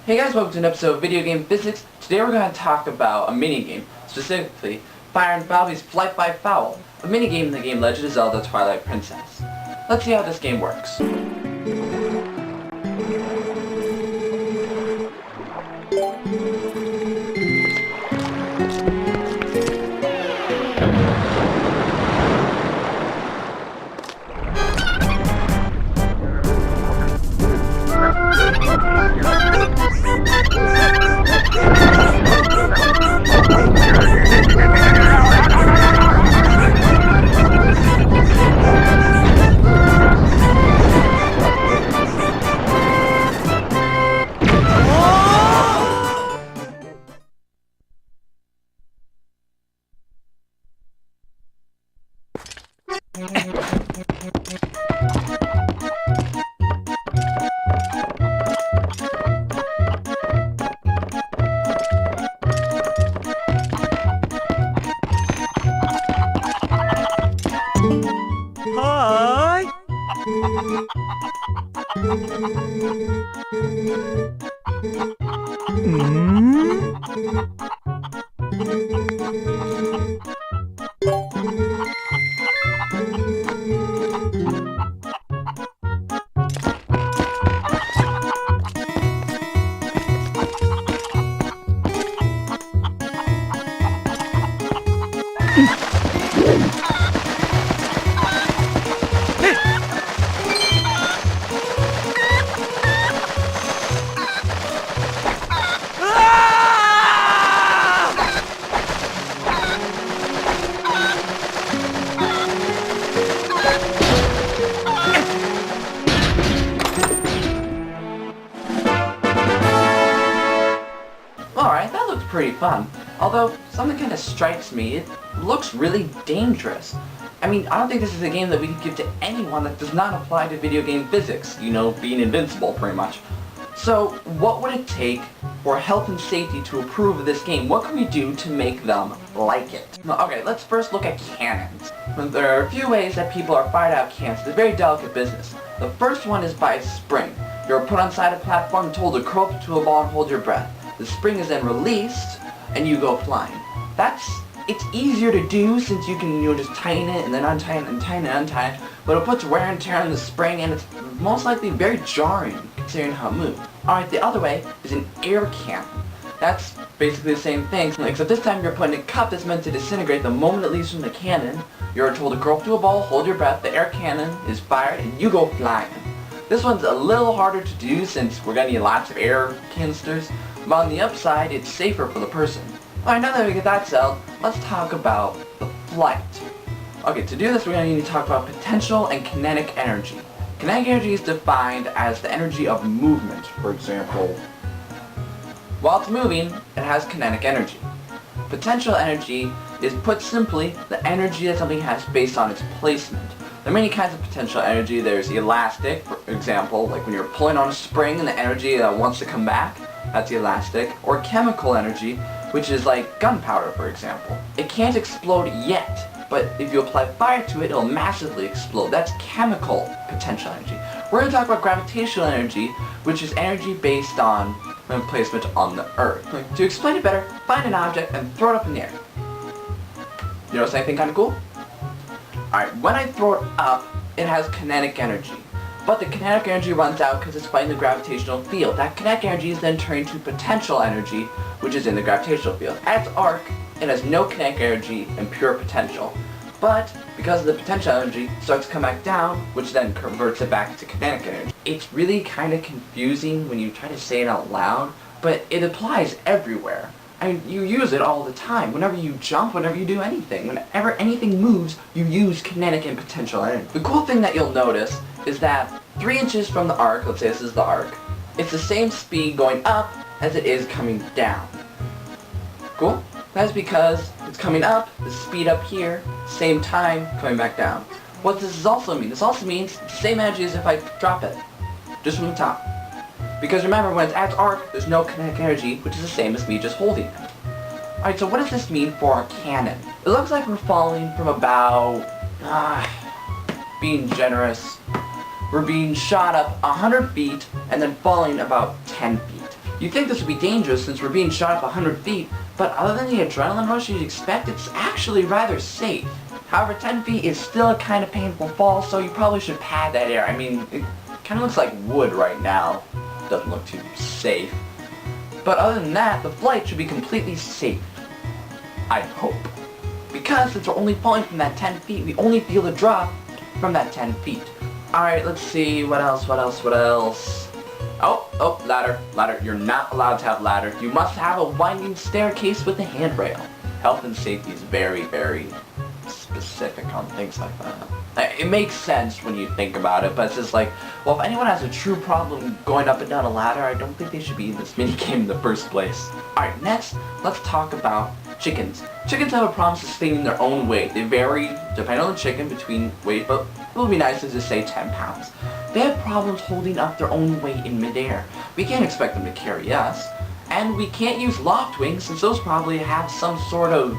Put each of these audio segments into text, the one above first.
Hey guys, welcome to an episode of Video Game Physics. Today we're going to talk about a minigame, specifically Fire and Falvy's Flight by Fowl, a minigame in the game Legend of Zelda, Twilight Princess. Let's see how this game works. Hi! Alright, that looks pretty fun. Although, something kind of strikes me, it looks really dangerous. I mean, I don't think this is a game that we could give to anyone that does not apply to video game physics. You know, being invincible, pretty much. So, what would it take for health and safety to approve of this game? What can we do to make them like it? Okay, let's first look at cannons. There are a few ways that people are fired out of cannons. It's a very delicate business. The first one is by spring. You're put on side of a platform and told to curl up to a ball and hold your breath. The spring is then released, and you go flying. It's easier to do since you can, just tighten it and then untie it and tighten it and untie it, but it puts wear and tear on the spring and it's most likely very jarring considering how it moves. Alright, the other way is an air cannon. That's basically the same thing, except this time you're put in a cup that's meant to disintegrate the moment it leaves from the cannon. You're told to curl up to a ball, hold your breath, the air cannon is fired, and you go flying. This one's a little harder to do since we're going to need lots of air canisters, but on the upside, it's safer for the person. Alright, now that we get that settled, let's talk about the flight. Okay, to do this we're going to need to talk about potential and kinetic energy. Kinetic energy is defined as the energy of movement, for example. While it's moving, it has kinetic energy. Potential energy is, put simply, the energy that something has based on its placement. There are many kinds of potential energy. There's elastic, for example, like when you're pulling on a spring and the energy wants to come back, that's elastic. Or chemical energy, which is like gunpowder, for example. It can't explode yet, but if you apply fire to it, it'll massively explode. That's chemical potential energy. We're going to talk about gravitational energy, which is energy based on placement on the Earth. To explain it better, find an object and throw it up in the air. You notice anything kind of cool? Alright, when I throw it up, it has kinetic energy. But the kinetic energy runs out because it's fighting the gravitational field. That kinetic energy is then turned into potential energy, which is in the gravitational field. At its arc, it has no kinetic energy and pure potential. But, because of the potential energy, it starts to come back down, which then converts it back to kinetic energy. It's really kind of confusing when you try to say it out loud, but it applies everywhere. I mean, you use it all the time. Whenever you jump, whenever you do anything. Whenever anything moves, you use kinetic and potential energy. The cool thing that you'll notice is that 3 inches from the arc, let's say this is the arc, it's the same speed going up as it is coming down. Cool? That's because it's coming up, the speed up here, same time coming back down. What does this also mean? This also means the same energy as if I drop it, just from the top. Because remember, when it's at its arc, there's no kinetic energy, which is the same as me just holding it. Alright, so what does this mean for our cannon? It looks like we're falling from about, being generous, we're being shot up 100 feet and then falling about 10 feet. You'd think this would be dangerous since we're being shot up 100 feet, but other than the adrenaline rush you'd expect, it's actually rather safe. However, 10 feet is still a kind of painful fall, so you probably should pad that air. I mean, it kind of looks like wood right now. Doesn't look too safe. But other than that, the flight should be completely safe. I hope. Because since we're only falling from that 10 feet, we only feel the drop from that 10 feet. Alright, let's see, what else? Oh, ladder. You're not allowed to have ladder. You must have a winding staircase with a handrail. Health and safety is very, very specific on things like that. It makes sense when you think about it, but it's just like, well, if anyone has a true problem going up and down a ladder, I don't think they should be in this minigame in the first place. Alright, next, let's talk about chickens. Chickens have a problem sustaining their own weight. They vary, depending on the chicken, between weight, but it would be nice to just say 10 pounds. They have problems holding up their own weight in midair. We can't expect them to carry us. And we can't use loft wings since those probably have some sort of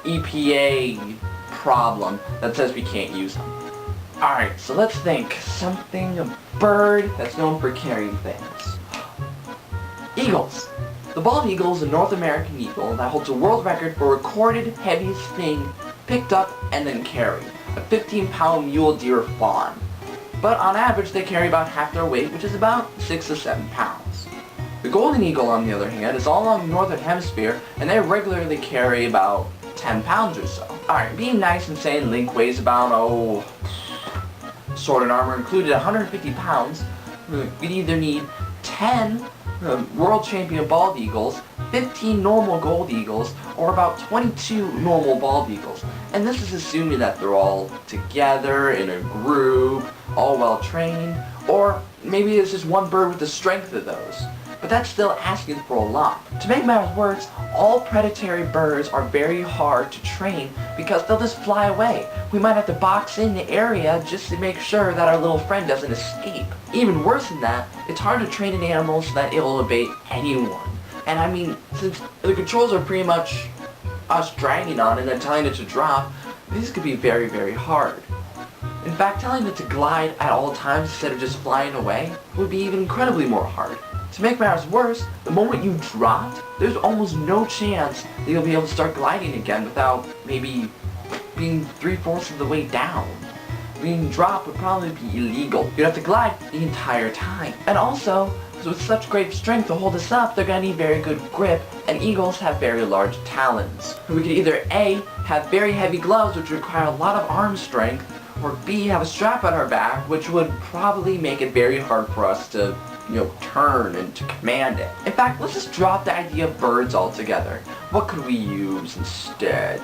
EPA problem that says we can't use them. Alright, so let's think. A bird that's known for carrying things. Eagles. The bald eagle is a North American eagle that holds a world record for recorded heaviest thing picked up and then carried. A 15-pound mule deer fawn. But on average they carry about half their weight, which is about 6 to 7 pounds. The golden eagle, on the other hand, is all along the northern hemisphere, and they regularly carry about 10 pounds or so. Alright, being nice and saying Link weighs about, sword and armor included, 150 pounds. We'd either need 10 world champion bald eagles, 15 normal gold eagles, or about 22 normal bald eagles. And this is assuming that they're all together, in a group, all well trained, or maybe it's just one bird with the strength of those. But that's still asking for a lot. To make matters worse, all predatory birds are very hard to train because they'll just fly away. We might have to box in the area just to make sure that our little friend doesn't escape. Even worse than that, it's hard to train an animal so that it will obey anyone. And I mean, since the controls are pretty much us dragging on and then telling it to drop, these could be very, very hard. In fact, telling it to glide at all times instead of just flying away would be even incredibly more hard. To make matters worse, the moment you dropped, there's almost no chance that you'll be able to start gliding again without maybe being 3/4 of the way down. Being dropped would probably be illegal. You'd have to glide the entire time. And also, with such great strength to hold us up, they're going to need very good grip, and eagles have very large talons. We could either A, have very heavy gloves which require a lot of arm strength, or B, have a strap on our back which would probably make it very hard for us to turn and to command it. In fact, let's just drop the idea of birds altogether. What could we use instead?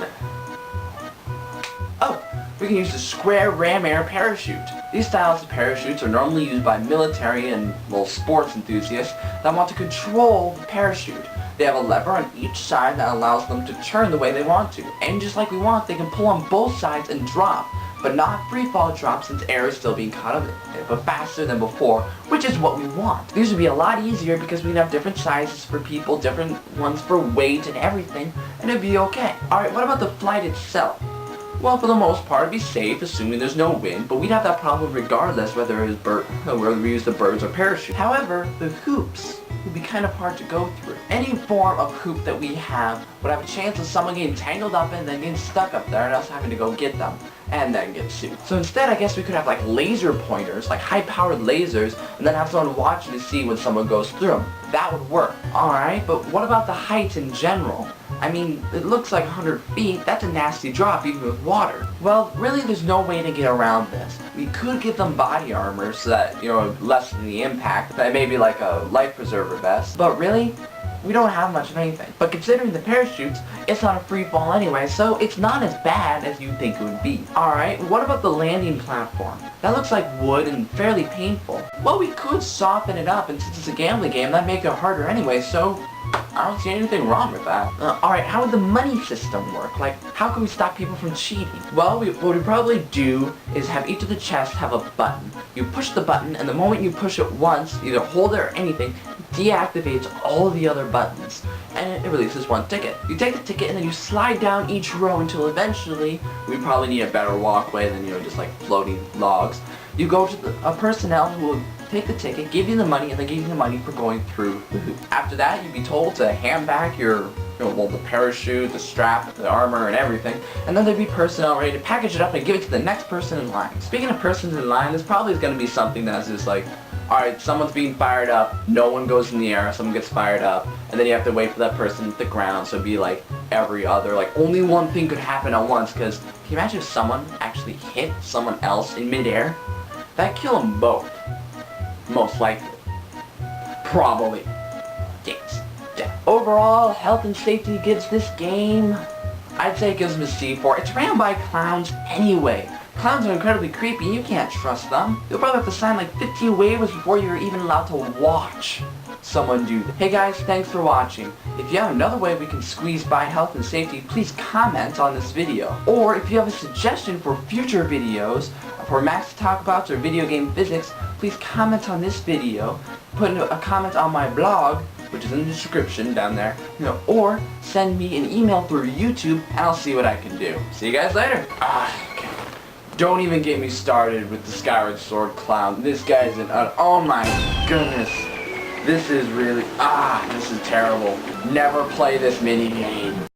Oh, we can use the square ram air parachute. These styles of parachutes are normally used by military and, sports enthusiasts that want to control the parachute. They have a lever on each side that allows them to turn the way they want to. And just like we want, they can pull on both sides and drop, but not free fall drop since air is still being caught up in it, but faster than before, which is what we want. These would be a lot easier because we'd have different sizes for people, different ones for weight and everything, and it'd be okay. Alright, what about the flight itself? Well, for the most part, it'd be safe, assuming there's no wind, but we'd have that problem regardless whether we use the birds or parachute. However, the hoops would be kind of hard to go through. Any form of hoop that we have would have a chance of someone getting tangled up and then getting stuck up there and us having to go get them and then get sued. So instead, I guess we could have like laser pointers, like high-powered lasers, and then have someone watching to see when someone goes through them. That would work. Alright, but what about the height in general? I mean, it looks like 100 feet, that's a nasty drop even with water. Well, really there's no way to get around this. We could give them body armor so that, lessen the impact, that maybe like a life preserver vest, but really, we don't have much of anything. But considering the parachutes, it's not a free fall anyway, so it's not as bad as you'd think it would be. Alright, what about the landing platform? That looks like wood and fairly painful. Well, we could soften it up, and since it's a gambling game, that'd make it harder anyway, so I don't see anything wrong with that. Alright, how would the money system work? Like, how can we stop people from cheating? Well, what we'd probably do is have each of the chests have a button. You push the button, and the moment you push it once, either hold it or anything, deactivates all the other buttons, and it releases one ticket. You take the ticket and then you slide down each row until eventually, we probably need a better walkway than, just like floating logs. You go to a personnel who will take the ticket, give you the money, and they give you the money for going through the hoop. After that, you'd be told to hand back your, the parachute, the strap, the armor, and everything, and then there'd be personnel ready to package it up and give it to the next person in line. Speaking of persons in line, there's probably going to be something that's just like, alright, someone's being fired up, no one goes in the air, someone gets fired up, and then you have to wait for that person at the ground, so it'd be like every other, like only one thing could happen at once, because can you imagine if someone actually hit someone else in midair? That'd kill them both. Most likely. Probably. Yes. Overall, health and safety gives this game, I'd say it gives them a C for. It's ran by clowns anyway. Clowns are incredibly creepy, you can't trust them. You'll probably have to sign like 15 waivers before you're even allowed to watch someone do that. Hey guys, thanks for watching. If you have another way we can squeeze by health and safety, please comment on this video. Or if you have a suggestion for future videos, for Max to talk about or video game physics, please comment on this video, put a comment on my blog, which is in the description down there, or send me an email through YouTube and I'll see what I can do. See you guys later. Okay. Don't even get me started with the Skyward Sword clown. This guy's oh my goodness. This is really, this is terrible. Never play this minigame.